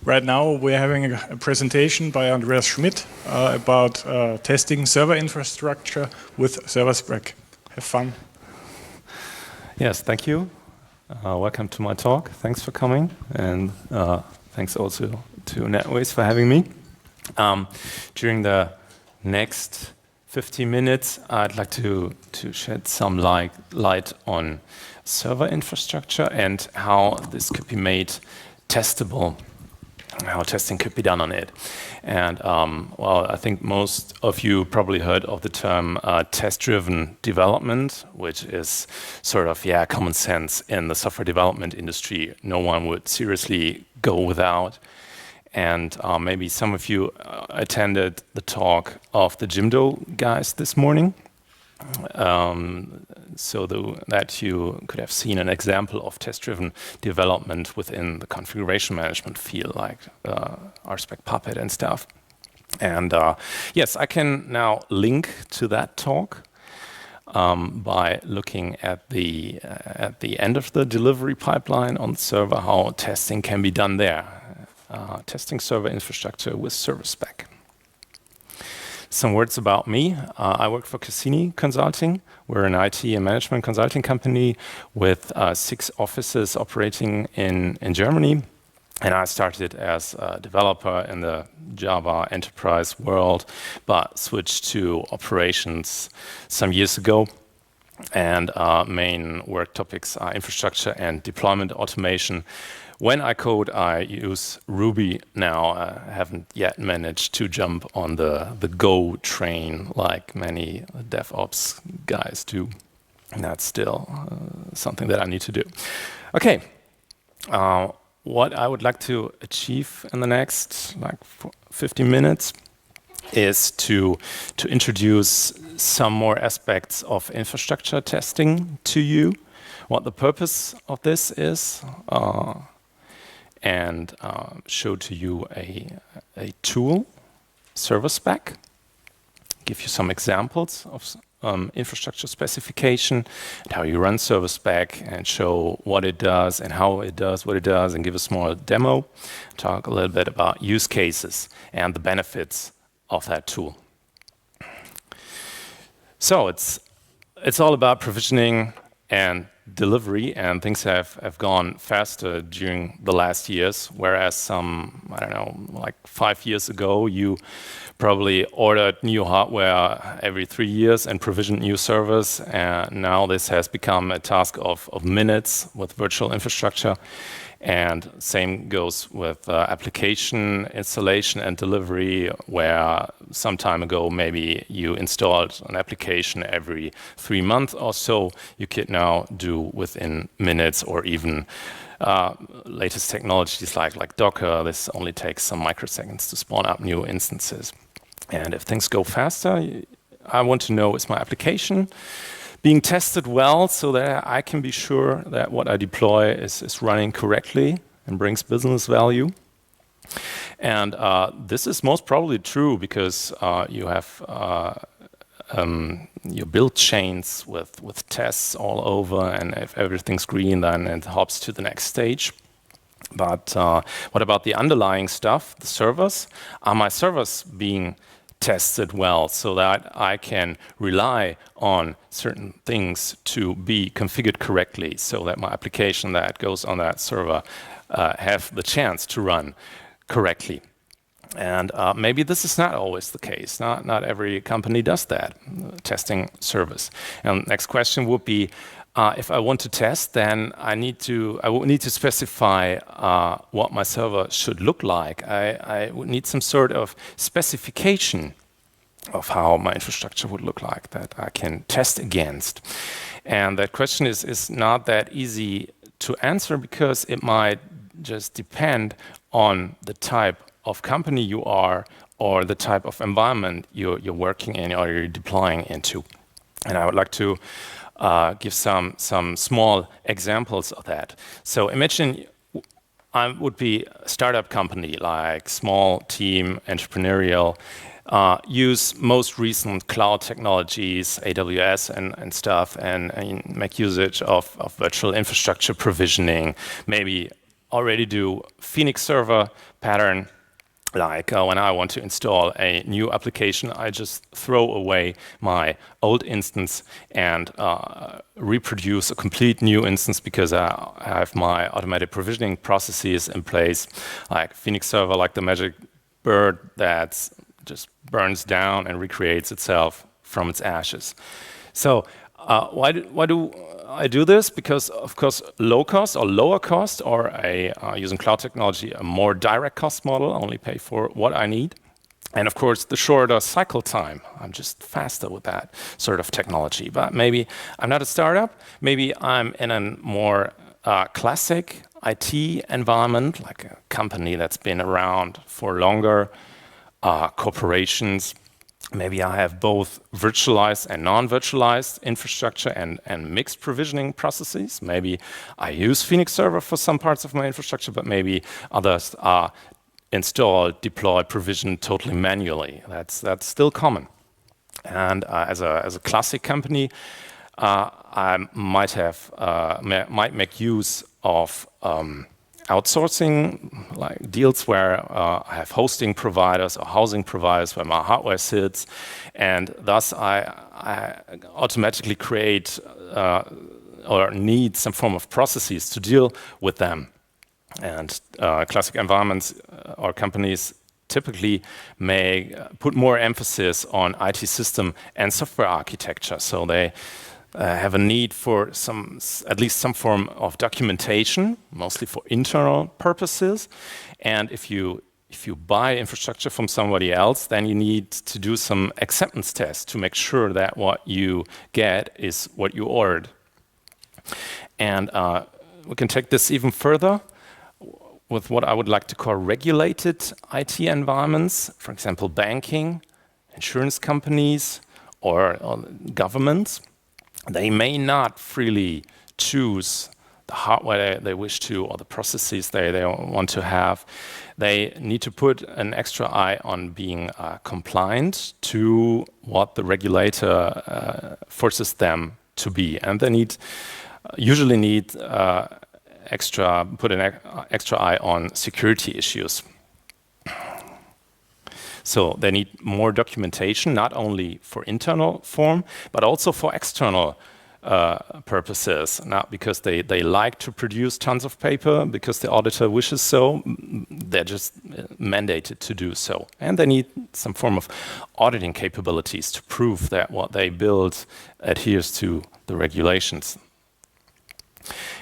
Right now we're having a presentation by Andreas Schmidt about testing server infrastructure with serverspec. Have fun. Yes, thank you. Welcome to my talk. Thanks for coming, and thanks also to NetWays for having me. During the next 15 minutes, I'd like to shed some light on server infrastructure and how this could be made testable, how testing could be done on it. And well, I think most of you probably heard of the term test-driven development, which is sort of, common sense in the software development industry. No one would seriously go without. And maybe some of you attended the talk of the Jimdo guys this morning. So that you could have seen an example of test-driven development within the configuration management field, like RSpec Puppet and stuff. And yes, I can now link to that talk by looking at the end of the delivery pipeline on the server, how testing can be done there. Testing server infrastructure with serverspec. Some words about me. I work for Cassini Consulting. We're an IT and management consulting company with 6 offices operating in Germany. And I started as a developer in the Java enterprise world, but switched to operations some years ago. And main work topics are infrastructure and deployment automation. When I code, I use Ruby now. I haven't yet managed to jump on the Go train like many DevOps guys do. And that's still something that I need to do. Okay, what I would like to achieve in the next 50 minutes is to introduce some more aspects of infrastructure testing to you, what the purpose of this is, and show to you a tool, serverspec, give you some examples of infrastructure specification and how you run serverspec, and show what it does and how it does what it does, and give a small demo, talk a little bit about use cases and the benefits of that tool. So it's all about provisioning and delivery, and things have gone faster during the last years, whereas some, I don't know, like 5 years ago, you probably ordered new hardware every 3 years and provisioned new servers, and now this has become a task of minutes with virtual infrastructure. And same goes with application installation and delivery, where some time ago maybe you installed an application every 3 months or so. You could now do within minutes, or even latest technologies like Docker. This only takes some microseconds to spawn up new instances. And if things go faster, I want to know, is my application being tested well, so that I can be sure that what I deploy is running correctly and brings business value. And this is most probably true because you have your build chains with tests all over, and if everything's green, then it hops to the next stage. But what about the underlying stuff, the servers? Are my servers being tested well, so that I can rely on certain things to be configured correctly, so that my application that goes on that server have the chance to run correctly? And maybe this is not always the case. Not every company does that, testing service. And next question would be, if I want to test, then I would need to specify what my server should look like. I would need some sort of specification of how my infrastructure would look like that I can test against. And that question is not that easy to answer, because it might just depend on the type of company you are, or the type of environment you're working in or you're deploying into. And I would like to give some small examples of that. So imagine I would be a startup company, like small team, entrepreneurial, use most recent cloud technologies, AWS and stuff, and make usage of virtual infrastructure provisioning, maybe already do Phoenix server pattern. Like when I want to install a new application, I just throw away my old instance and reproduce a complete new instance because I have my automated provisioning processes in place, like Phoenix Server, like the magic bird that just burns down and recreates itself from its ashes. So why do I do this? Because, of course, low cost or lower cost, or using cloud technology, a more direct cost model, only pay for what I need. And, of course, the shorter cycle time. I'm just faster with that sort of technology. But maybe I'm not a startup. Maybe I'm in a more classic IT environment, like a company that's been around for longer, corporations. Maybe I have both virtualized and non-virtualized infrastructure and mixed provisioning processes. Maybe I use Phoenix Server for some parts of my infrastructure, but maybe others are installed, deployed, provisioned totally manually. That's still common. And as a classic company, I might make use of outsourcing, like deals where I have hosting providers or housing providers where my hardware sits, and thus I automatically create or need some form of processes to deal with them. And classic environments or companies typically may put more emphasis on IT system and software architecture, so they have a need for at least some form of documentation, mostly for internal purposes. And if you buy infrastructure from somebody else, then you need to do some acceptance tests to make sure that what you get is what you ordered. And we can take this even further with what I would like to call regulated IT environments, for example, banking, insurance companies, or governments. They may not freely choose the hardware they wish to or the processes they want to have. They need to put an extra eye on being compliant to what the regulator forces them to be. And they usually need put an extra eye on security issues. So they need more documentation, not only for internal form, but also for external purposes. Not because they like to produce tons of paper, because the auditor wishes so, they're just mandated to do so. And they need some form of auditing capabilities to prove that what they build adheres to the regulations.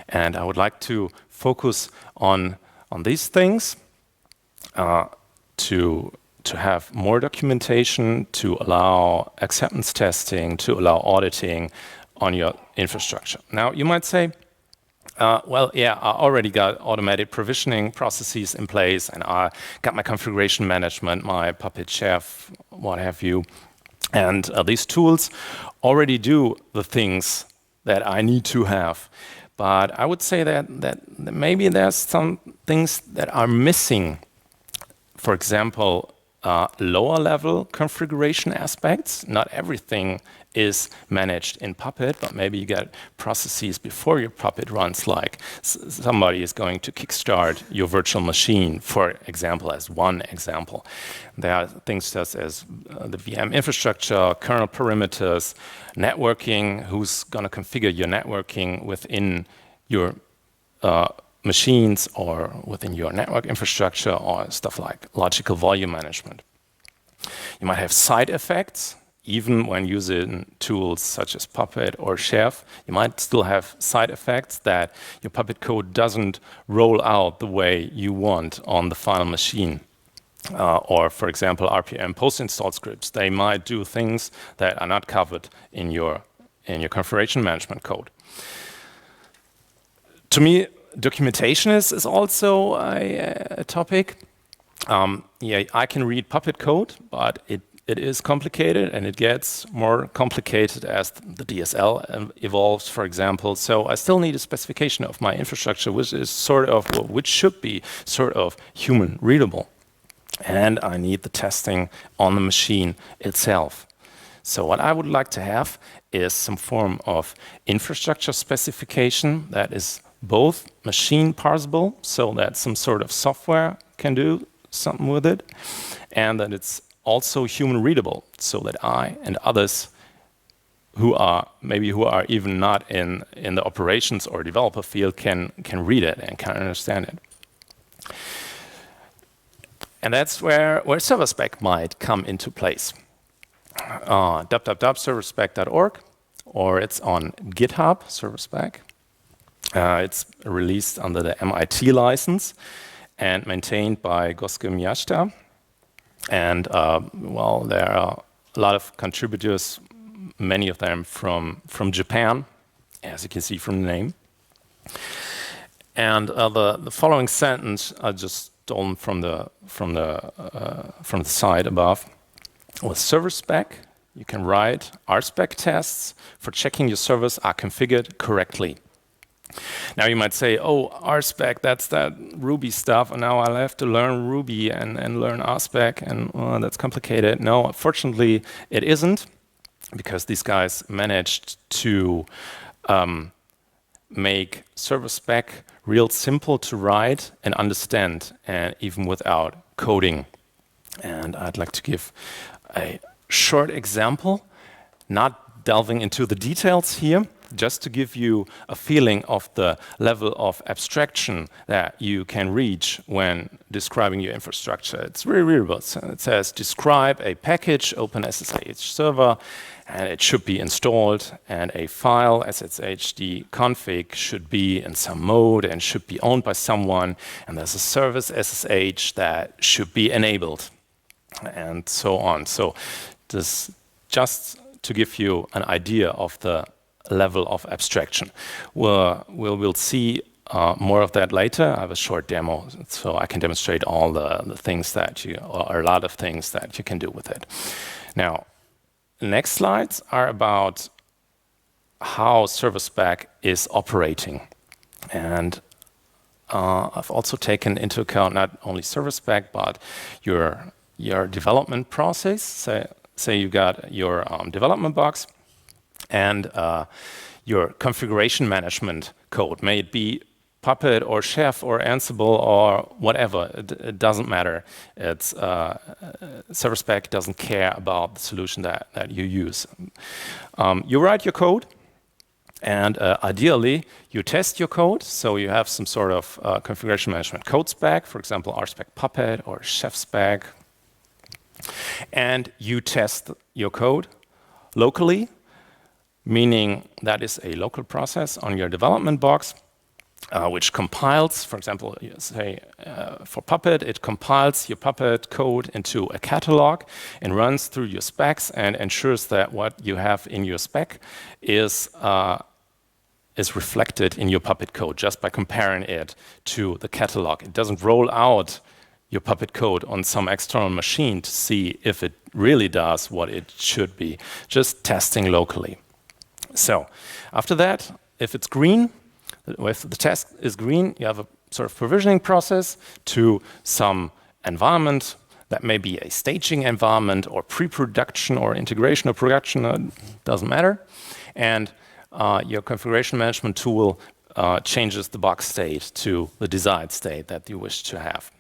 And I would like to focus on these things to have more documentation, to allow acceptance testing, to allow auditing on your infrastructure. Now, you might say, well, yeah, I already got automated provisioning processes in place, and I got my configuration management, my Puppet Chef, what have you. And these tools already do the things that I need to have. But I would say that maybe there's some things that are missing. For example, lower level configuration aspects. Not everything is managed in Puppet, but maybe you get processes before your Puppet runs, like somebody is going to kickstart your virtual machine, for example, as one example. There are things such as the VM infrastructure, kernel perimeters, networking, who's going to configure your networking within your machines or within your network infrastructure, or stuff like logical volume management. You might have side effects, even when using tools such as Puppet or Chef. You might still have side effects that your Puppet code doesn't roll out the way you want on the final machine. Or, for example, RPM post-install scripts. They might do things that are not covered in your configuration management code. To me, documentation is also a topic. Yeah, I can read Puppet code, but it is complicated, and it gets more complicated as the DSL evolves, for example. So I still need a specification of my infrastructure, which should be sort of human readable. And I need the testing on the machine itself. So what I would like to have is some form of infrastructure specification that is both machine parsable, so that some sort of software can do something with it, and that it's also human readable, so that I and others who are even not in the operations or developer field can read it and can understand it. And that's where serverspec might come into place. www.serverspec.org, or it's on GitHub, serverspec. It's released under the MIT license and maintained by Goske Miyashita. And well, there are a lot of contributors, many of them from Japan, as you can see from the name. And the following sentence I just stolen from the side above. With serverspec, you can write RSpec tests for checking your servers are configured correctly. Now you might say, oh, RSpec, that's that Ruby stuff, and now I'll have to learn Ruby and learn RSpec, and that's complicated. No, fortunately, it isn't, because these guys managed to make serverspec real simple to write and understand, and even without coding. And I'd like to give a short example, not delving into the details here, just to give you a feeling of the level of abstraction that you can reach when describing your infrastructure. It's really readable. So it says, describe a package, OpenSSH server, and it should be installed, and a file, sshd config, should be in some mode and should be owned by someone, and there's a service SSH that should be enabled, and so on. So this just to give you an idea of the level of abstraction. We'll see more of that later. I have a short demo, so I can demonstrate all the things that or a lot of things that you can do with it. Now, the next slides are about how serverspec is operating. And I've also taken into account not only serverspec, but your development process. Say you got your development box and your configuration management code. May it be Puppet or Chef or Ansible or whatever, it doesn't matter. It's serverspec doesn't care about the solution that you use. You write your code, and ideally you test your code, so you have some sort of configuration management code spec, for example RSpec Puppet or Chef spec, and you test your code locally, meaning that is a local process on your development box, which compiles, for example, say for Puppet, it compiles your Puppet code into a catalog and runs through your specs and ensures that what you have in your spec is reflected in your Puppet code just by comparing it to the catalog. It doesn't roll out your Puppet code on some external machine to see if it really does what it should be, just testing locally. So after that, if it's green, if the test is green, you have a sort of provisioning process to some environment that may be a staging environment or pre-production or integration or production, doesn't matter. And your configuration management tool changes the box state to the desired state that you wish to have.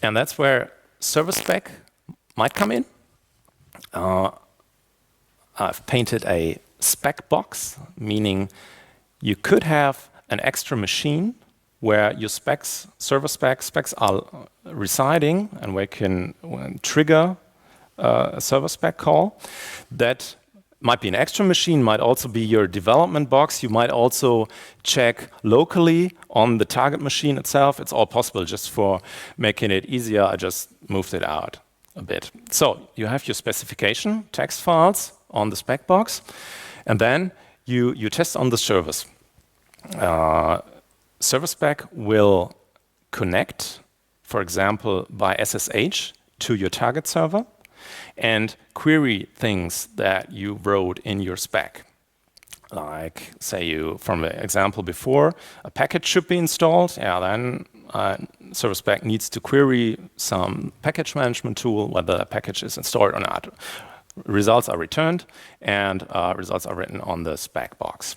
And that's where serverspec might come in. I've painted a spec box, meaning you could have an extra machine where your specs, specs are residing, and we can trigger a serverspec call. That might be an extra machine, might also be your development box. You might also check locally on the target machine itself. It's all possible. Just for making it easier, I just moved it out a bit. So you have your specification text files on the spec box, and then you test on the servers. Serverspec will connect, for example, by SSH to your target server and query things that you wrote in your spec. Like, say from the example before, a package should be installed. Yeah, then serverspec needs to query some package management tool whether a package is installed or not. results are returned, and results are written on the spec box.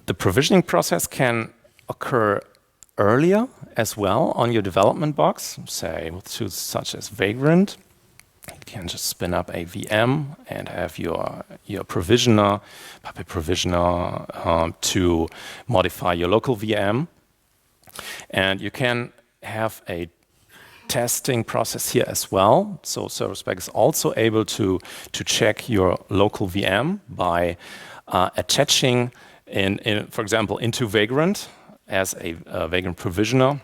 The provisioning process can occur earlier as well on your development box, say with tools such as Vagrant. You can just spin up a VM and have your provisioner, Puppet provisioner, to modify your local VM. And you can have a testing process here as well. So serverspec is also able to check your local VM by attaching, for example, into Vagrant as a Vagrant provisioner,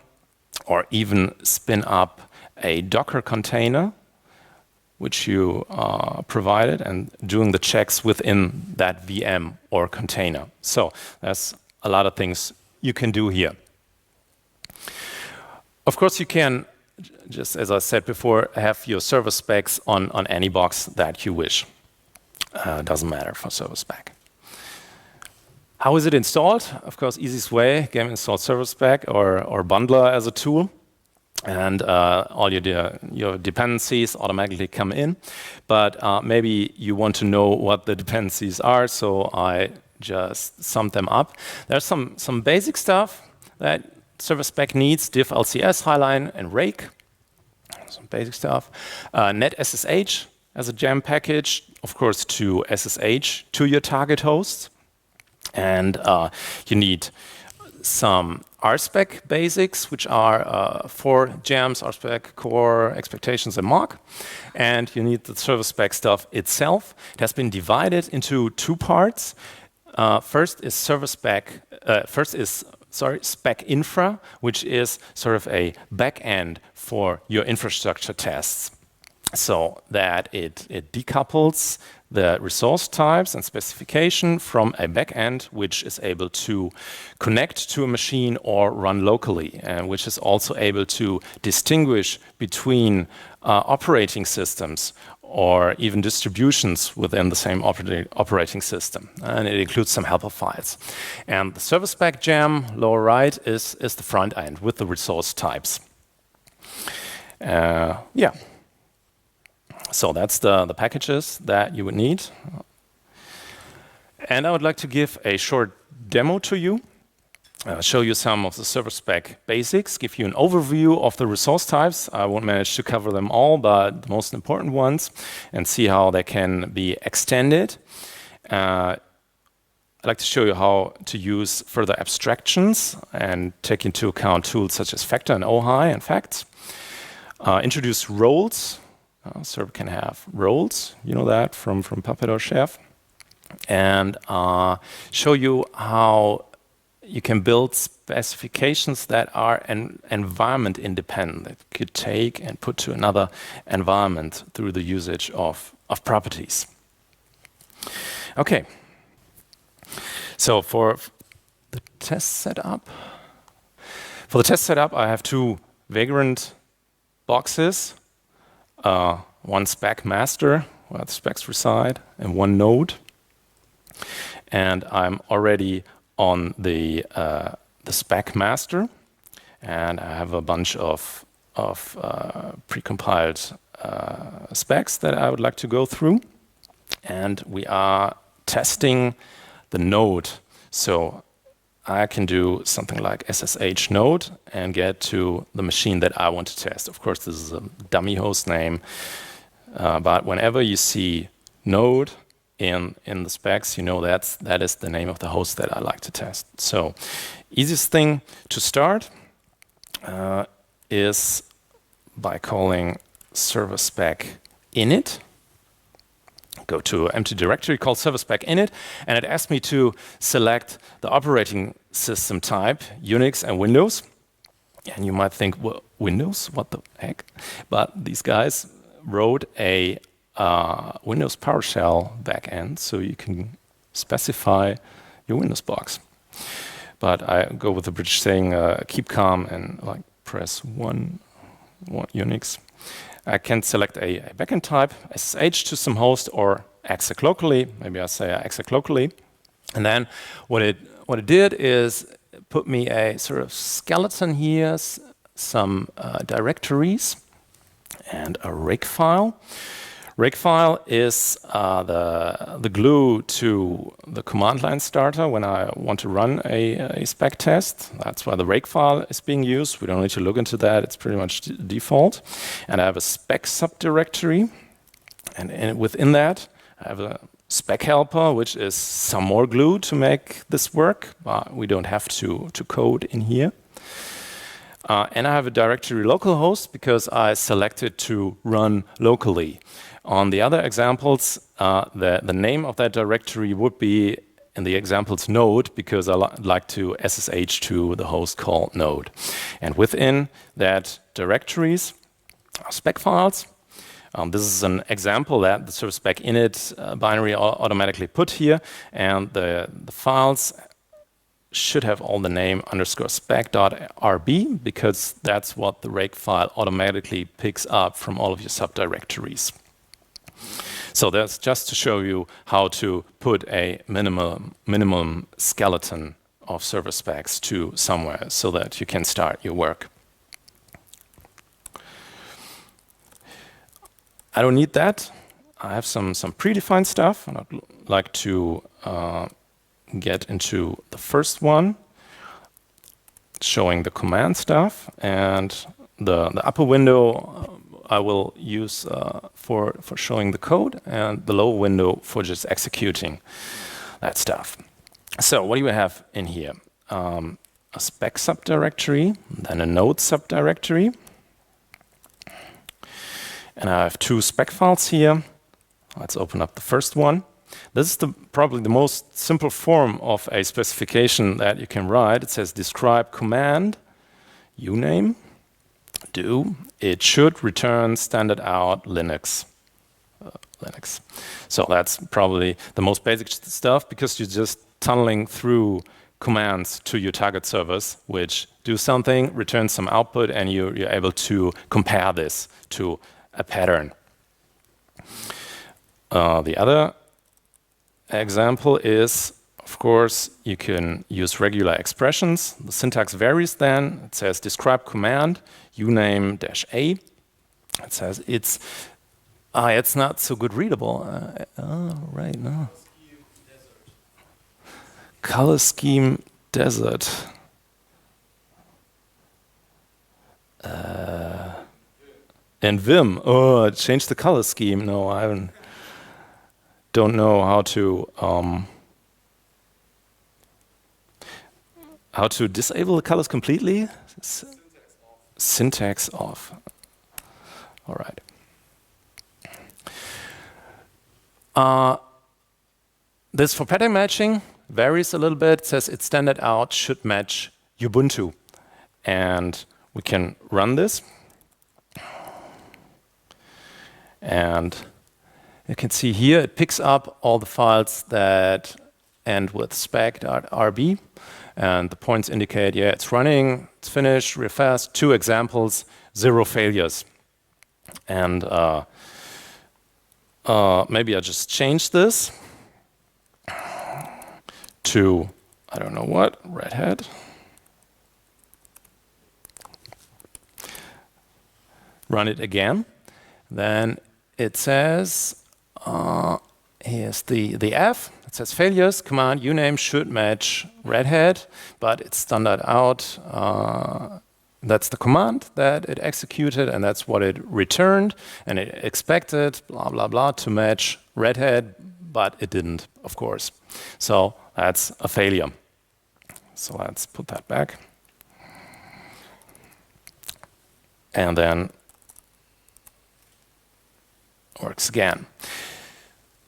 or even spin up a Docker container which you provided, and doing the checks within that VM or container. So there's a lot of things you can do here. Of course, you can, just as I said before, have your server specs on any box that you wish. Doesn't matter for server spec. How is it installed? Of course, easiest way, game install server spec or bundler as a tool. And all your dependencies automatically come in. But maybe you want to know what the dependencies are, so I just summed them up. There's some basic stuff that server spec needs: diff, LCS, highline, and rake. Some basic stuff. Net SSH as a gem package, of course, to SSH to your target hosts. And you need some RSpec basics, which are 4 gems: RSpec, core, expectations, and mock. And you need the server spec stuff itself. It has been divided into 2 parts. First is spec infra, which is sort of a backend for your infrastructure tests, so that it decouples the resource types and specification from a backend, which is able to connect to a machine or run locally, and which is also able to distinguish between operating systems or even distributions within the same operating system. And it includes some helper files. And the server spec gem, lower right, is the front end with the resource types. Yeah. So that's the packages that you would need. And I would like to give a short demo to you, show you some of the server spec basics, give you an overview of the resource types. I won't manage to cover them all, but the most important ones, and see how they can be extended. I'd like to show you how to use further abstractions and take into account tools such as factor and ohi and facts. Introduce roles. Server can have roles, you know that from Puppet or Chef, and show you how you can build specifications that are environment independent, that you could take and put to another environment through the usage of properties. Okay, so for the test setup, I have 2 Vagrant boxes. One spec master, where the specs reside, and 1 node. And I'm already on the spec master, and I have a bunch of precompiled specs that I would like to go through. And we are testing the node. So I can do something like SSH node and get to the machine that I want to test. Of course, this is a dummy host name, but whenever you see node in the specs, you know that is the name of the host that I like to test. So easiest thing to start is by calling serverspec init. Go to an empty directory called serverspec init, and it asks me to select the operating system type, Unix and Windows. And you might think, well, Windows, what the heck? But these guys wrote a Windows PowerShell backend, so you can specify your Windows box. But I go with the British saying, keep calm and like press 1 Unix. I can select a backend type, SSH to some host, or exec locally. Maybe I say exec locally. And then what it did is put me a sort of skeleton here, some directories. and a rig file. Rig file is the glue to the command line starter when I want to run a spec test. That's why the rig file is being used. We don't need to look into that. It's pretty much default. And I have a spec subdirectory. And within that, I have a spec helper, which is some more glue to make this work, but we don't have to code in here. And I have a directory localhost because I selected to run locally. On the other examples, the name of that directory would be in the examples node because I like to SSH to the host called node. And within that directories are spec files. This is an example that the serverspec init binary automatically put here, and the files should have all the name _spec.rb because that's what the rake file automatically picks up from all of your subdirectories. So that's just to show you how to put a minimum skeleton of server specs to somewhere so that you can start your work. I don't need that. I have some predefined stuff, and I'd like to get into the first one, showing the command stuff, and the upper window I will use for showing the code, and the lower window for just executing that stuff. So what do we have in here? A spec subdirectory, then a node subdirectory. And I have two spec files here. Let's open up the first one. This is probably the most simple form of a specification that you can write. It says describe command, uname, do. It should return standard out Linux. So that's probably the most basic stuff because you're just tunneling through commands to your target servers, which do something, return some output, and you're able to compare this to a pattern. The other example is, of course, you can use regular expressions. The syntax varies then. It says describe command, uname -a. It says it's not so good readable. Right, no. Color scheme desert. And Vim. Oh, change the color scheme. No, I don't know how to disable the colors completely. Syntax off. All right. This for pattern matching varies a little bit. It says its standard out should match Ubuntu, and we can run this. And you can see here it picks up all the files that end with spec.rb, and the points indicate, yeah, it's running, it's finished, real fast. 2 examples, 0 failures. And maybe I just change this to, I don't know what, Red Hat. Run it again. Then it says, here's the F. It says failures, command uname should match Red Hat, but it's standard out. That's the command that it executed, and that's what it returned. And it expected, blah, blah, blah, to match Red Hat, but it didn't, of course. So that's a failure. So let's put that back. And then works again.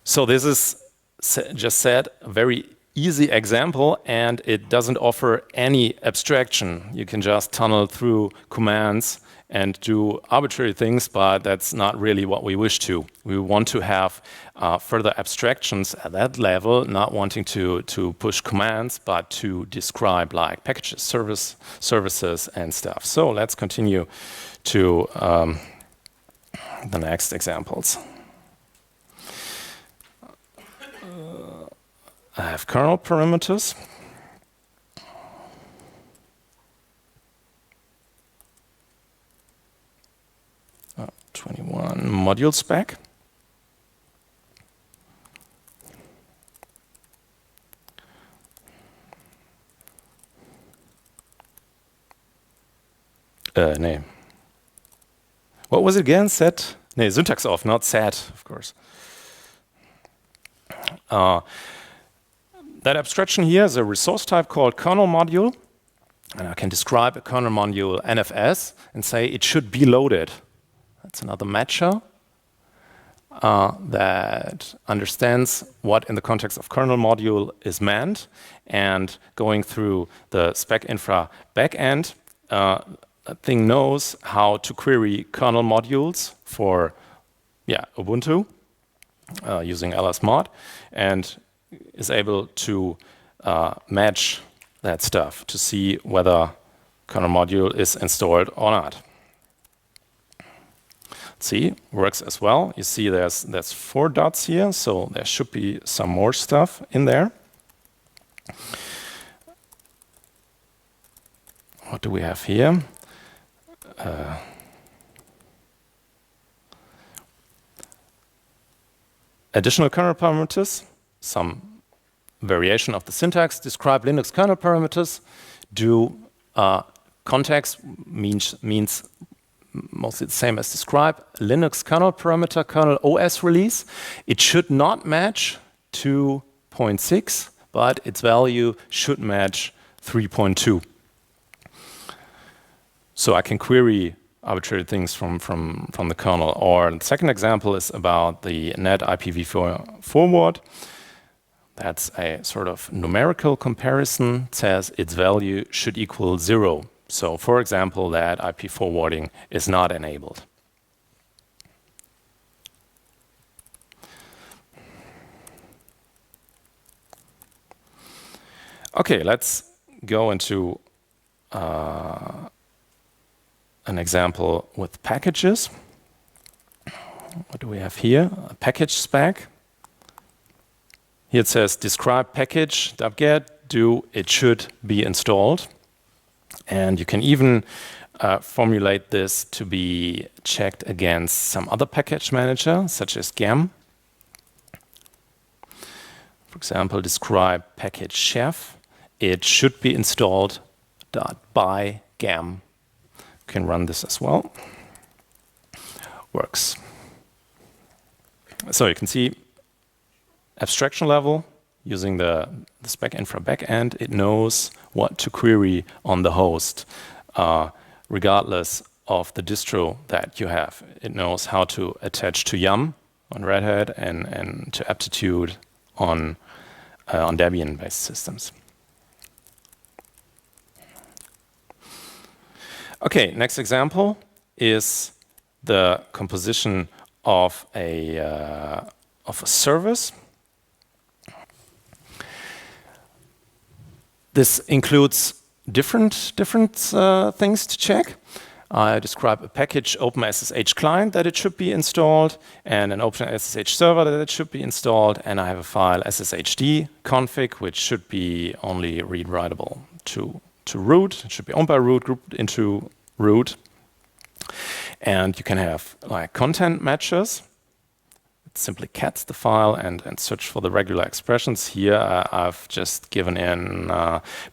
So this is just said a very easy example, and it doesn't offer any abstraction. You can just tunnel through commands and do arbitrary things, but that's not really what we wish to. We want to have further abstractions at that level, not wanting to push commands, but to describe like packages, services, and stuff. So let's continue to the next examples. I have kernel parameters. 21 module spec. Nee. What was it again? Set? Nee, syntax off, not set, of course. That abstraction here is a resource type called kernel module. And I can describe a kernel module NFS and say it should be loaded. That's another matcher that understands what in the context of kernel module is meant. And going through the spec infra backend, that thing knows how to query kernel modules for Ubuntu using lsmod, and is able to match that stuff to see whether kernel module is installed or not. See, works as well. You see there's 4 dots here, so there should be some more stuff in there. What do we have here? Additional kernel parameters, some variation of the syntax, describe Linux kernel parameters, do context means mostly the same as describe, Linux kernel parameter, kernel OS release. It should not match 2.6, but its value should match 3.2. So I can query arbitrary things from the kernel. Or the second example is about the net IPv4 forward. That's a sort of numerical comparison. It says its value should equal 0. So, for example, that IP forwarding is not enabled. Okay, let's go into an example with packages. What do we have here? A package spec. Here it says describe package .get do it should be installed. And you can even formulate this to be checked against some other package manager, such as gem. For example, describe package chef. It should be installed .by gem. You can run this as well. Works. So you can see abstraction level, using the spec infra backend, it knows what to query on the host, regardless of the distro that you have. It knows how to attach to Yum on Red Hat and to Aptitude on Debian-based systems. Okay, next example is the composition of a service. This includes different things to check. I describe a package OpenSSH client that it should be installed, and an OpenSSH server that it should be installed, and I have a file sshd config, which should be only read-writable to root. It should be owned by root, grouped into root. And you can have like content matches. It simply cats the file and search for the regular expressions. Here I've just given in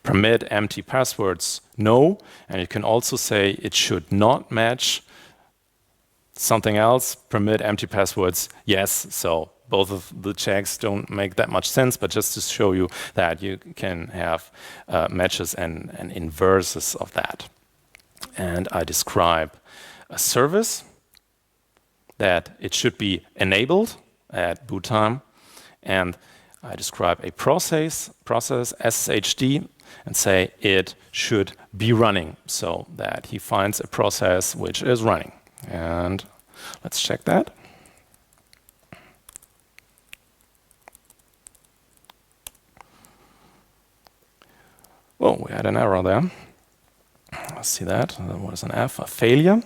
permit empty passwords no, and you can also say it should not match something else, permit empty passwords yes. So both of the checks don't make that much sense, but just to show you that you can have matches and inverses of that. And I describe a service that it should be enabled at boot time, and I describe a process sshd and say it should be running, so that he finds a process which is running. And let's check that. Oh, we had an error there. Let's see that. That was an F, a failure.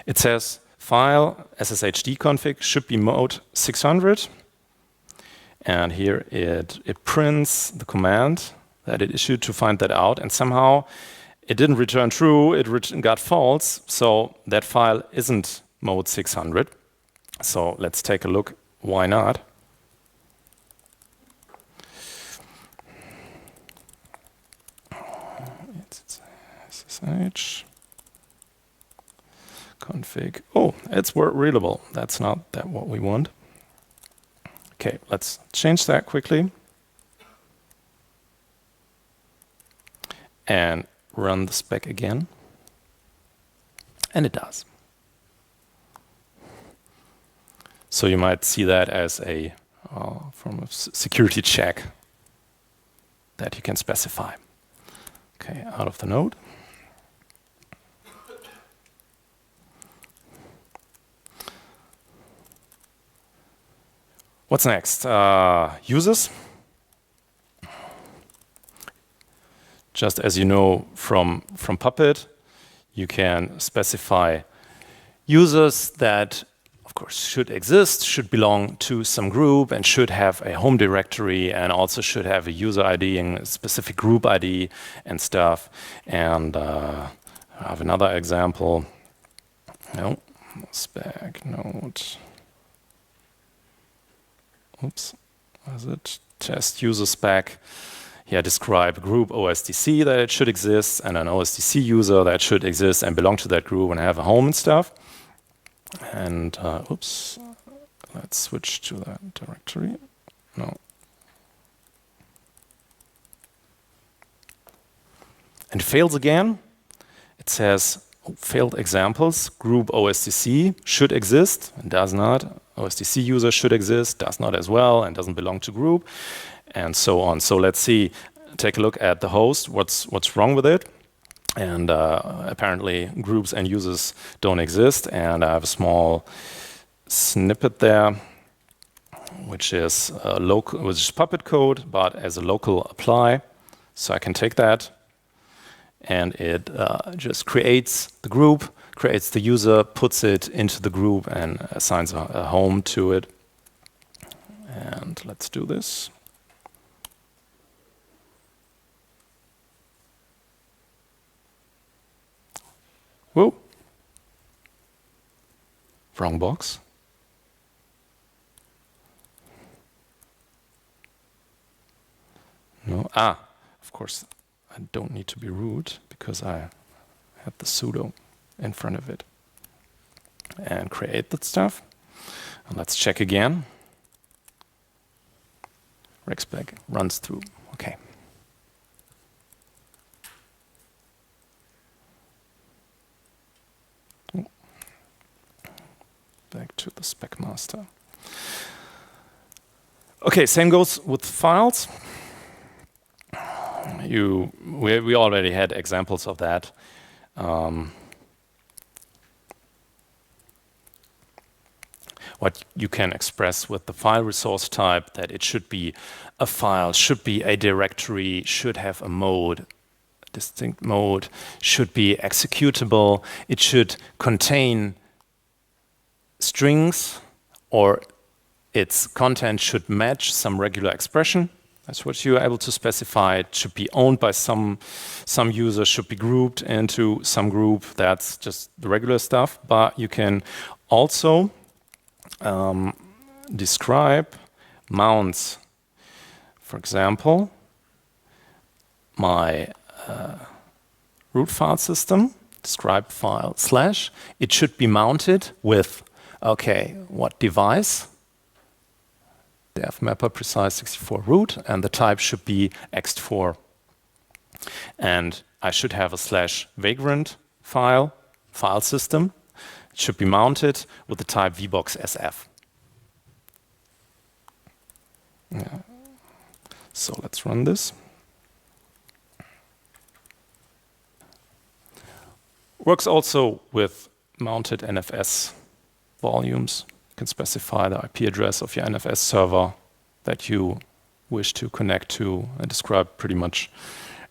It says file sshd config should be mode 600. And here it prints the command that it issued to find that out. And somehow it didn't return true, it got false. So that file isn't mode 600. So let's take a look. Why not? SSH config. Oh, it's word readable. That's not what we want. Okay, let's change that quickly and run the spec again. And it does. So you might see that as a form of security check that you can specify. Okay, out of the node. What's next? Users. Just as you know from Puppet, you can specify users that, of course, should exist, should belong to some group, and should have a home directory, and also should have a user ID and a specific group ID and stuff. And I have another example. No, spec node. Oops, was it test user spec? Here, describe group OSDC that it should exist, and an OSDC user that should exist and belong to that group and have a home and stuff. And oops, let's switch to that directory. No. And it fails again. It says failed examples. Group OSDC should exist and does not. OSDC user should exist, does not as well, and doesn't belong to group, and so on. So let's see. Take a look at the host. What's wrong with it? And apparently groups and users don't exist. And I have a small snippet there, which is Puppet code, but as a local apply. So I can take that, and it just creates the group, creates the user, puts it into the group, and assigns a home to it. And let's do this. Whoa. Wrong box. No. Of course, I don't need to be root because I had the sudo in front of it. And create that stuff. And let's check again. Regspec runs through. Okay. Back to the spec master. Okay, same goes with files. We already had examples of that. What you can express with the file resource type, that it should be a file, should be a directory, should have a mode, a distinct mode, should be executable, it should contain strings, or its content should match some regular expression. That's what you're able to specify. It should be owned by some user, should be grouped into some group. That's just the regular stuff. But you can also describe mounts. For example, my root file system, describe file / it should be mounted with, okay, what device? Dev mapper precise 64 root, and the type should be ext4. And I should have a /vagrant file system. It should be mounted with the type vbox_sf. Yeah. So let's run this. Works also with mounted NFS volumes. You can specify the IP address of your NFS server that you wish to connect to and describe pretty much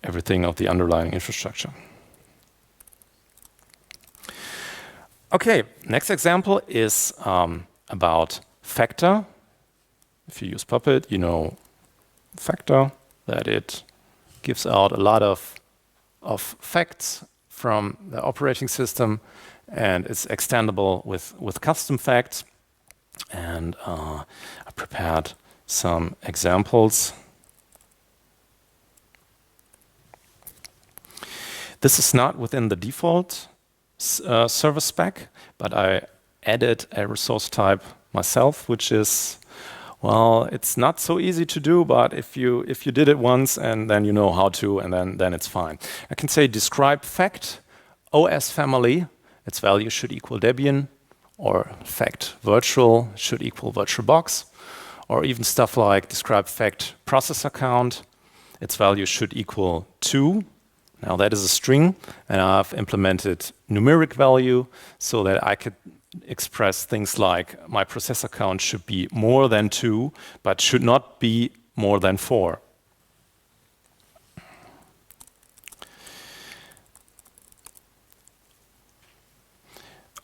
everything of the underlying infrastructure. Okay, next example is about factor. If you use Puppet, you know factor, that it gives out a lot of facts from the operating system and it's extendable with custom facts. And I prepared some examples. This is not within the default server spec, but I added a resource type myself, which is, well, it's not so easy to do, but if you did it once and then you know how to, and then it's fine. I can say describe fact OS family, its value should equal Debian, or fact virtual should equal VirtualBox, or even stuff like describe fact processor count, its value should equal 2. Now that is a string, and I've implemented numeric value so that I could express things like my processor count should be more than 2, but should not be more than 4.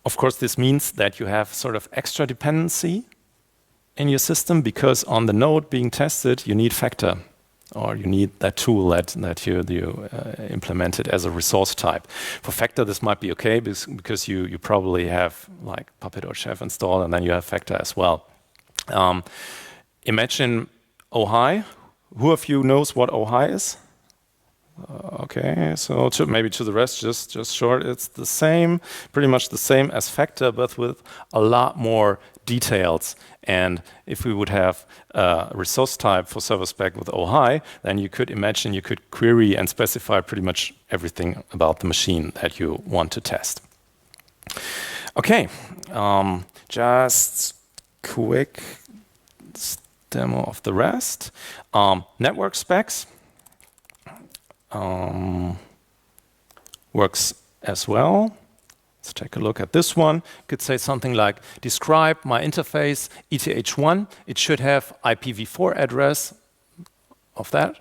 Of course, this means that you have sort of extra dependency in your system, because on the node being tested, you need factor, or you need that tool that you implemented as a resource type. For factor, this might be okay because you probably have like Puppet or Chef installed, and then you have factor as well. Imagine OHI. Who of you knows what OHI is? Okay, so maybe to the rest, just short, it's the same, pretty much the same as factor, but with a lot more details. And if we would have a resource type for server spec with OHI, then you could imagine you could query and specify pretty much everything about the machine that you want to test. Okay, just quick demo of the rest. Network specs. Works as well. Let's take a look at this one. Could say something like, describe my interface ETH1. It should have IPv4 address of that.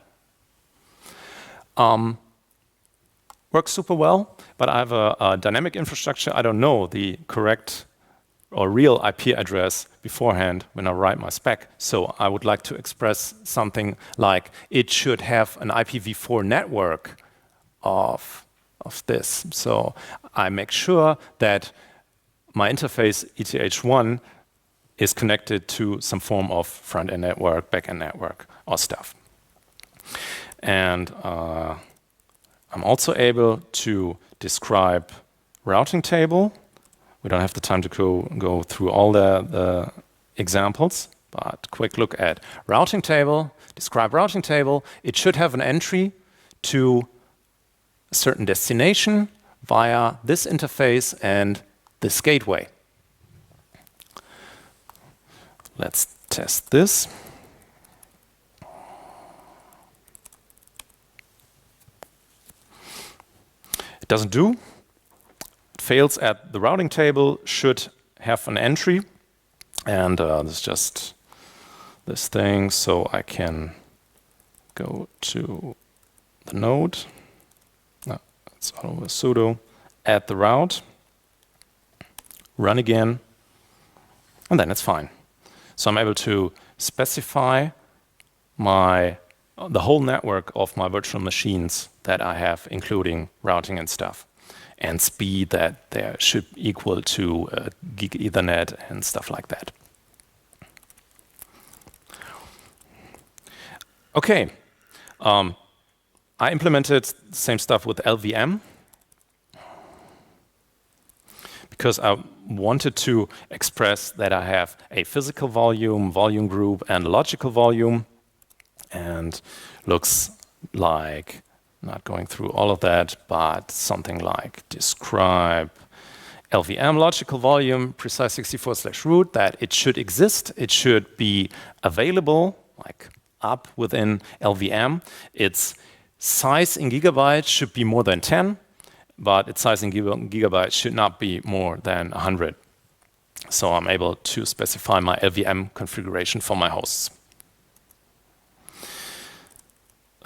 Works super well, but I have a dynamic infrastructure. I don't know the correct or real IP address beforehand when I write my spec. So I would like to express something like, it should have an IPv4 network of this. So I make sure that my interface ETH1 is connected to some form of front-end network, back-end network, or stuff. And I'm also able to describe routing table. We don't have the time to go through all the examples, but quick look at routing table, describe routing table. It should have an entry to a certain destination via this interface and this gateway. Let's test this. It doesn't do. It fails at the routing table, should have an entry. And this is just this thing, so I can go to the node. No, it's always sudo. Add the route. Run again. And then it's fine. So I'm able to specify the whole network of my virtual machines that I have, including routing and stuff, and speed that there should equal to gig Ethernet and stuff like that. Okay, I implemented the same stuff with LVM because I wanted to express that I have a physical volume, volume group, and a logical volume, and looks like, not going through all of that, but something like describe LVM logical volume precise64/root, that it should exist, it should be available, like up within LVM. Its size in gigabytes should be more than 10, but its size in gigabytes should not be more than 100. So I'm able to specify my LVM configuration for my hosts.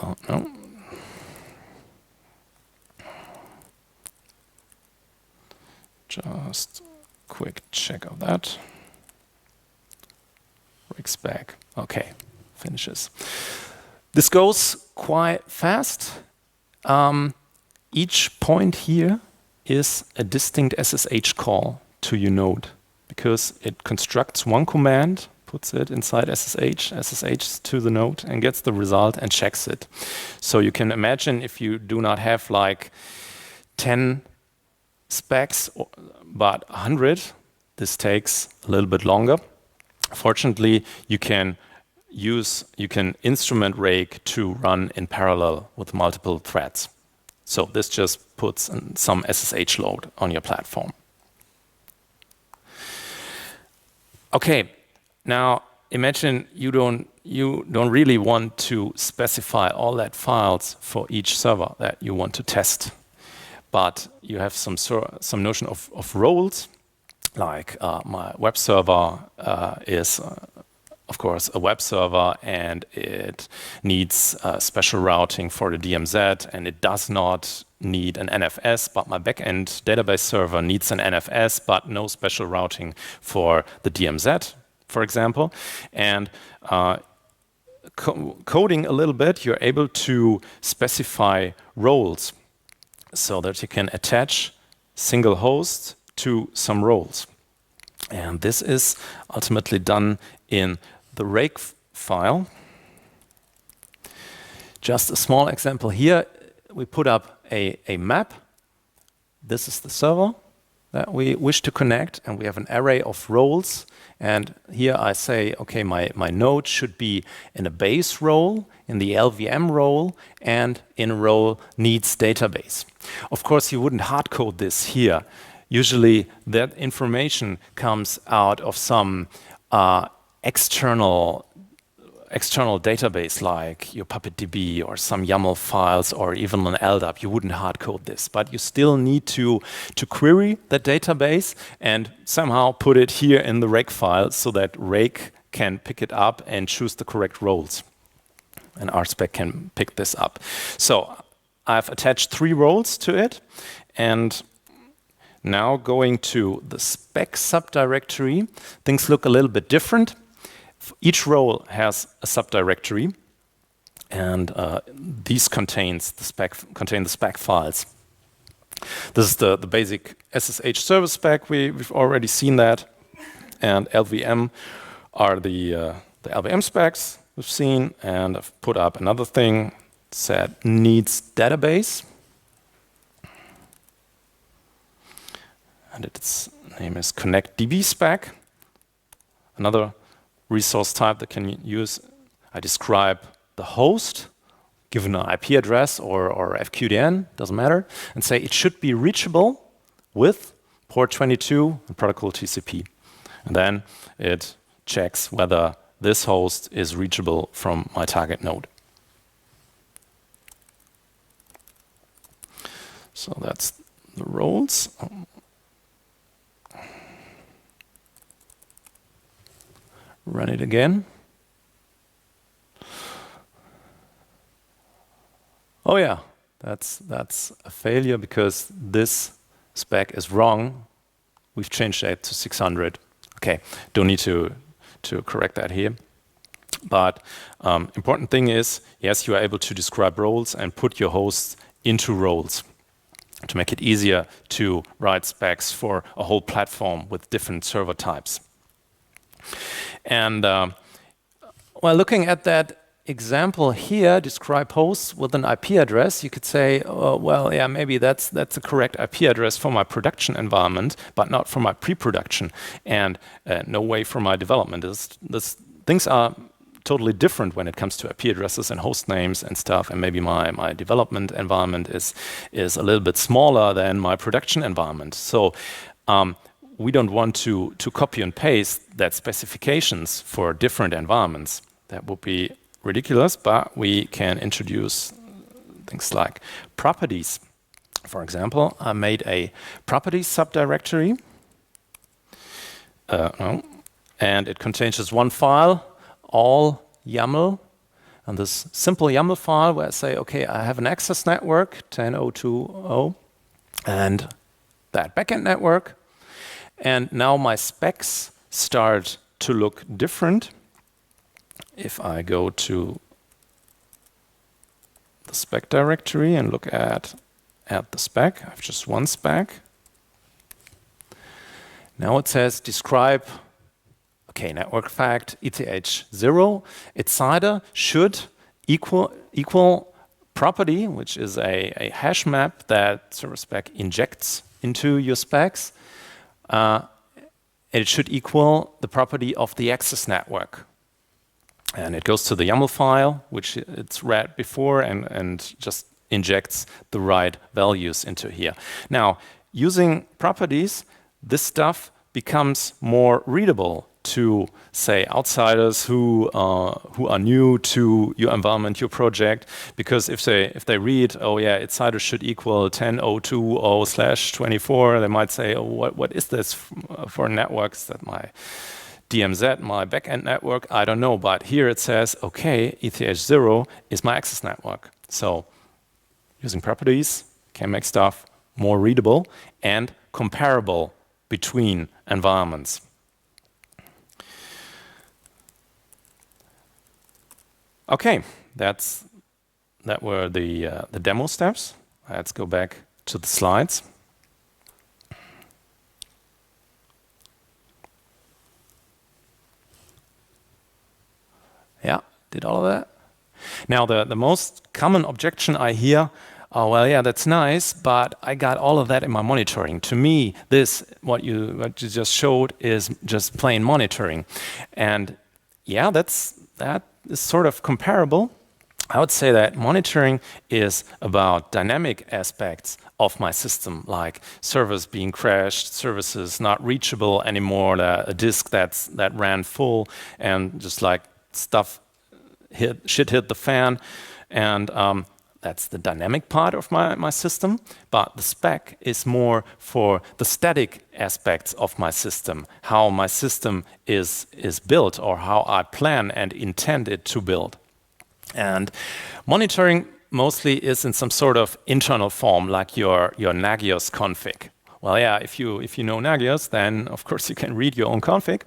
Oh, no. Just quick check of that. Rigs back. Okay, finishes. This goes quite fast. Each point here is a distinct SSH call to your node, because it constructs one command, puts it inside SSH to the node, and gets the result and checks it. So you can imagine if you do not have like 10 specs, but 100, this takes a little bit longer. Fortunately, you can instrument rake to run in parallel with multiple threads. So this just puts some SSH load on your platform. Okay, now imagine you don't really want to specify all that files for each server that you want to test, but you have some notion of roles, like my web server is of course a web server, and it needs special routing for the DMZ, and it does not need an NFS, but my backend database server needs an NFS, but no special routing for the DMZ, for example. And coding a little bit, you're able to specify roles so that you can attach single hosts to some roles. And this is ultimately done in the rake file. Just a small example here. We put up a map. This is the server that we wish to connect, and we have an array of roles. And here I say, okay, my node should be in a base role, in the LVM role, and in a role needs database. Of course, you wouldn't hard code this here. Usually that information comes out of some external database like your PuppetDB or some YAML files or even an LDAP. You wouldn't hard code this, but you still need to query that database and somehow put it here in the rake file so that rake can pick it up and choose the correct roles. And RSpec can pick this up. So I've attached 3 roles to it, and now going to the spec subdirectory, things look a little bit different. Each role has a subdirectory, and these contain the spec files. This is the basic SSH server spec. We've already seen that, and LVM are the LVM specs we've seen. And I've put up another thing that needs database, and its name is connectDB spec. Another resource type that can use, I describe the host, given an IP address or FQDN, doesn't matter, and say it should be reachable with port 22 and protocol TCP. And then it checks whether this host is reachable from my target node. So that's the roles. Run it again. Oh yeah, that's a failure because this spec is wrong. We've changed that to 600. Okay, don't need to correct that here. But important thing is, yes, you are able to describe roles and put your hosts into roles to make it easier to write specs for a whole platform with different server types. And while looking at that example here, describe hosts with an IP address, you could say, oh, well, yeah, maybe that's the correct IP address for my production environment, but not for my pre-production, and no way for my development. Things are totally different when it comes to IP addresses and host names and stuff, and maybe my development environment is a little bit smaller than my production environment. So we don't want to copy and paste that specifications for different environments. That would be ridiculous, but we can introduce things like properties. For example, I made a properties subdirectory, and it contains just one file, all YAML, and this simple YAML file where I say, okay, I have an access network, 10.0.2.0, and that backend network. And now my specs start to look different. If I go to the spec directory and look at at the spec. I have just one spec. Now it says describe, okay, network fact, ETH0. Its CIDR should equal property, which is a hash map that serverspec injects into your specs. It should equal the property of the access network. And it goes to the YAML file, which it's read before, and just injects the right values into here. Now, using properties, this stuff becomes more readable to, say, outsiders who are new to your environment, your project, because if they read, oh yeah, its CIDR should equal 10.020/24, they might say, oh, what is this for networks? That my DMZ, my backend network? I don't know, but here it says, okay, ETH0 is my access network. So using properties can make stuff more readable and comparable between environments. Okay, that were the demo steps. Let's go back to the slides. Yeah, did all of that. Now the most common objection I hear, oh well, yeah, that's nice, but I got all of that in my monitoring. To me, what you just showed is just plain monitoring, and yeah, that is sort of comparable. I would say that monitoring is about dynamic aspects of my system, like servers being crashed, services not reachable anymore, a disk that ran full, and just like shit hit the fan, and that's the dynamic part of my system. But the spec is more for the static aspects of my system, how my system is built, or how I plan and intend it to build. And monitoring mostly is in some sort of internal form, like your Nagios config. Well, yeah, if you know Nagios, then of course you can read your own config.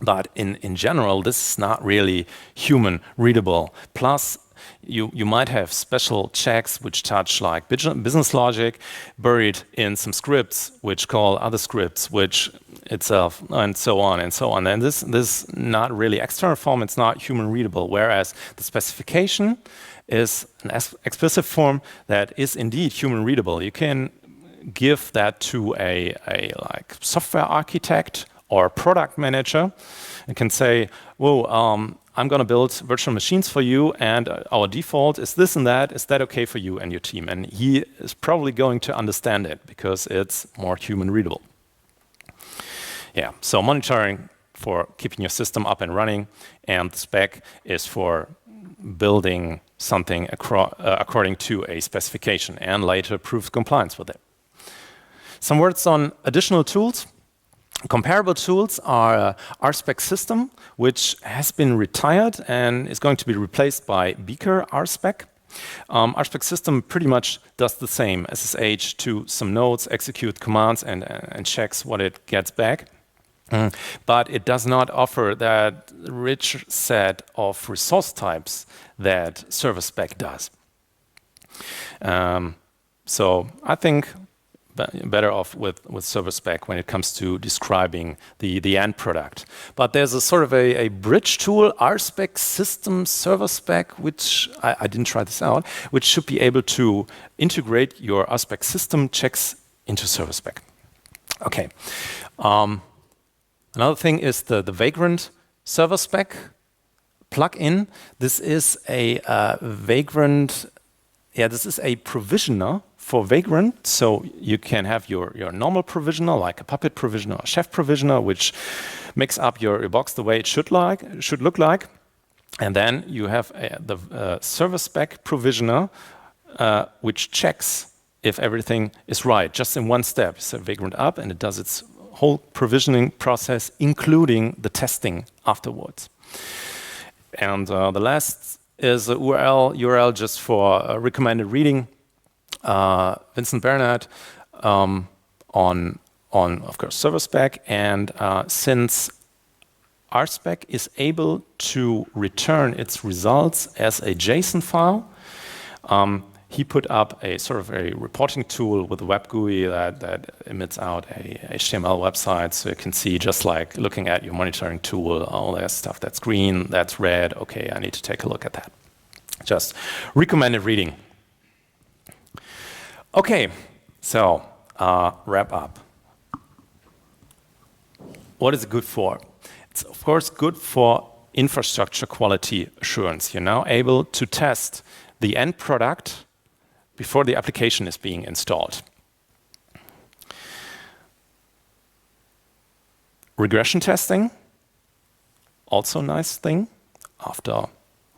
But in general, this is not really human readable. Plus, you might have special checks which touch like business logic buried in some scripts which call other scripts which itself, and so on and so on. And this is not really external form, it's not human readable, whereas the specification is an explicit form that is indeed human readable. You can give that to a like software architect or product manager and can say, whoa, I'm going to build virtual machines for you, and our default is this and that. Is that okay for you and your team? And he is probably going to understand it because it's more human readable. Yeah, so monitoring for keeping your system up and running, and the spec is for building something according to a specification and later prove compliance with it. Some words on additional tools. Comparable tools are RSpec System, which has been retired and is going to be replaced by Beaker RSpec. RSpec System pretty much does the same. SSH to some nodes, execute commands, and checks what it gets back. But it does not offer that rich set of resource types that serverspec does. So I think better off with serverspec when it comes to describing the end product. But there's a sort of a bridge tool, RSpec System serverspec, which I didn't try this out, which should be able to integrate your RSpec system checks into serverspec. Okay. Another thing is the Vagrant serverspec plugin. This is a Vagrant. Yeah, this is a provisioner for Vagrant, so you can have your normal provisioner, like a Puppet provisioner or Chef provisioner, which makes up your box the way it should look like. And then you have the serverspec provisioner, which checks if everything is right, just in one step. So Vagrant up, and it does its whole provisioning process, including the testing afterwards. And the last is a URL just for recommended reading. Vincent Bernard on of course serverspec, and since RSpec is able to return its results as a JSON file, he put up a sort of a reporting tool with a web GUI that emits out a HTML website, so you can see, just like looking at your monitoring tool, oh, there's stuff that's green, that's red, okay, I need to take a look at that. Just recommended reading. Okay, so wrap up. What is it good for? It's of course good for infrastructure quality assurance. You're now able to test the end product before the application is being installed. Regression testing, also a nice thing. After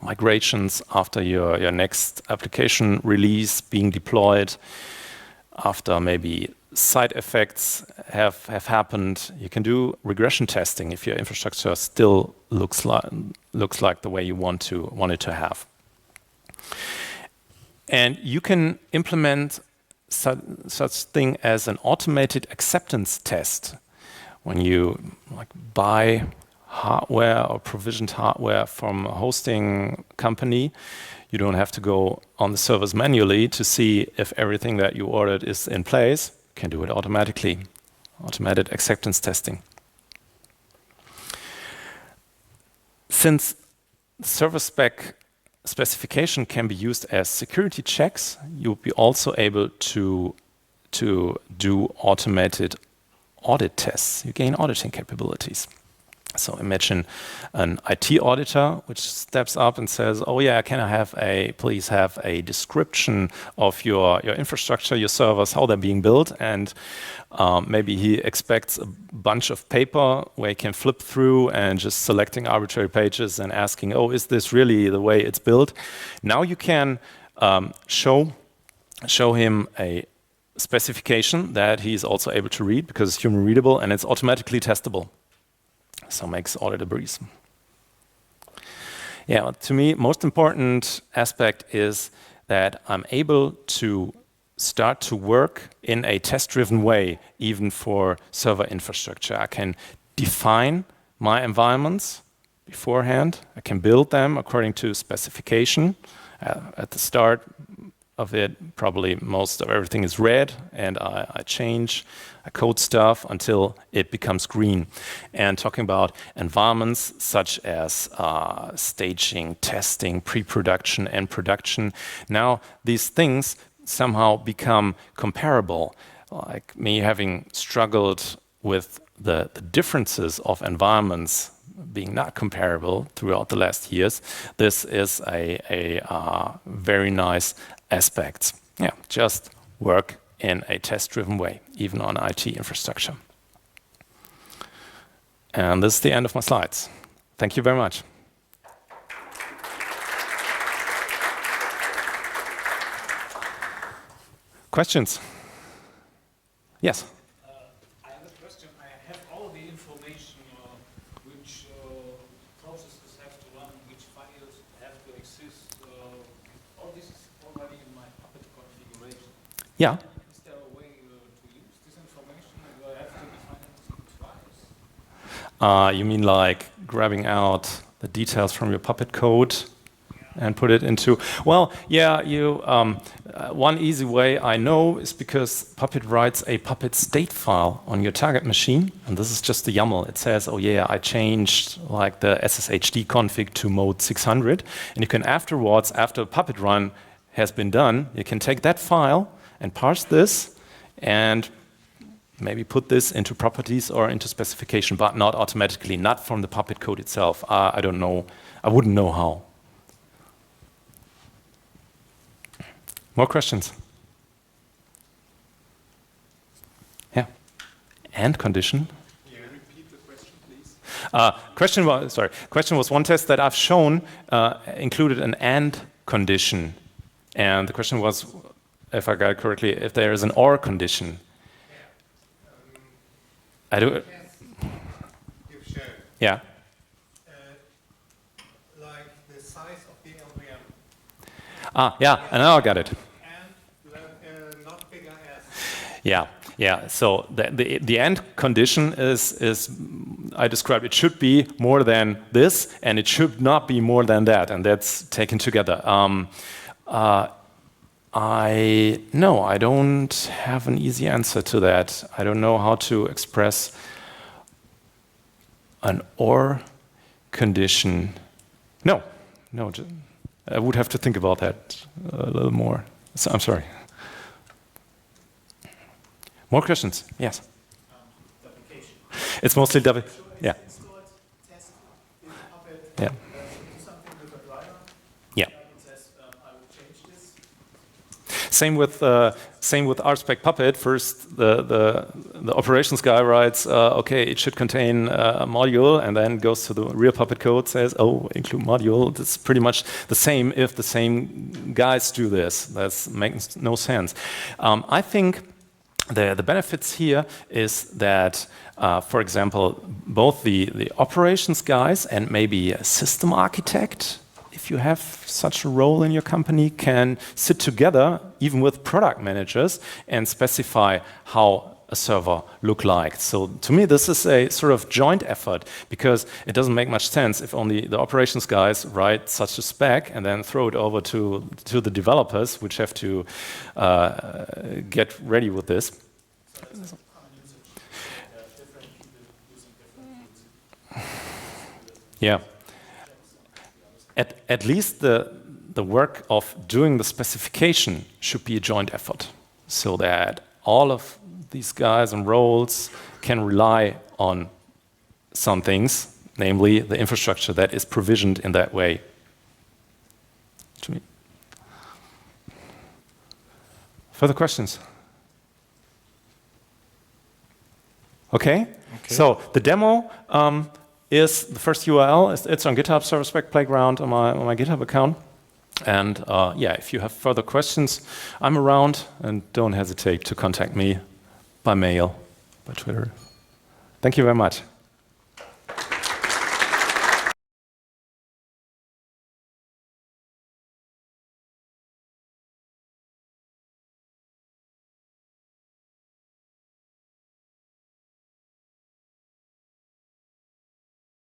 migrations, after your next application release being deployed, after maybe side effects have happened, you can do regression testing if your infrastructure still looks like the way you want it to have. And you can implement such thing as an automated acceptance test. When you buy hardware or provisioned hardware from a hosting company, you don't have to go on the servers manually to see if everything that you ordered is in place. You can do it automatically. Automated acceptance testing. Since serverspec specification can be used as security checks, you'll be also able to do automated audit tests. You gain auditing capabilities. So imagine an IT auditor which steps up and says, oh yeah, please have a description of your infrastructure, your servers, how they're being built, and maybe he expects a bunch of paper where he can flip through and just selecting arbitrary pages and asking, oh, is this really the way it's built? Now you can show him a specification that he's also able to read because it's human readable and it's automatically testable. So makes audit a breeze. Yeah, to me, most important aspect is that I'm able to start to work in a test-driven way, even for server infrastructure. I can define my environments beforehand. I can build them according to specification. At the start of it, probably most of everything is red, and I code stuff until it becomes green. And talking about environments such as staging, testing, pre-production, and production, now these things somehow become comparable. Like me having struggled with the differences of environments being not comparable throughout the last years, this is a very nice aspect. Yeah, just work in a test-driven way, even on IT infrastructure. And this is the end of my slides. Thank you very much. Questions? Yes? I have a question. I have all the information which processes have to run, which files have to exist. All this is already in my Puppet configuration. Yeah. Is there a way to use this information, or do I have to define it twice? You mean like grabbing out the details from your Puppet code and put it into... Well, yeah, one easy way I know is because Puppet writes a Puppet state file on your target machine, and this is just the YAML. It says, oh yeah, I changed like the SSHD config to mode 600, and you can afterwards, after Puppet run has been done, you can take that file and parse this and maybe put this into properties or into specification, but not automatically, not from the Puppet code itself. I don't know. I wouldn't know how. More questions? Yeah. And condition? Can you repeat the question, please? Question was one test that I've shown included an and condition. And the question was, if I got it correctly, if there is an or condition. I do it. Yes, you've shown. Yeah. Like the size of the LVM. Yeah, and now I got it. And not bigger as. Yeah. So the end condition is I described it should be more than this, and it should not be more than that, and that's taken together. No, I don't have an easy answer to that. I don't know how to express an OR condition. No, I would have to think about that a little more. So, I'm sorry. More questions? Yes. Application. It's mostly W. Yeah. Installed, test, in Puppet, Yeah. do something with a driver. Yeah. It says, I will change this. Same with RSpec Puppet. First, the operations guy writes, okay, it should contain a module, and then goes to the real Puppet code, says, oh, include module. That's pretty much the same if the same guys do this. That makes no sense. I think the benefits here is that, for example, both the operations guys and maybe a system architect, if you have such a role in your company, can sit together, even with product managers, and specify how a server look like. So to me, this is a sort of joint effort, because it doesn't make much sense if only the operations guys write such a spec and then throw it over to the developers, which have to get ready with this. Yeah. At least the work of doing the specification should be a joint effort, so that all of these guys and roles can rely on some things, namely the infrastructure that is provisioned in that way. To me. Further questions? Okay. So the demo is the first URL. It's on GitHub, serverspec playground on my GitHub account. And yeah, if you have further questions, I'm around, and don't hesitate to contact me by mail, by Twitter. Thank you very much.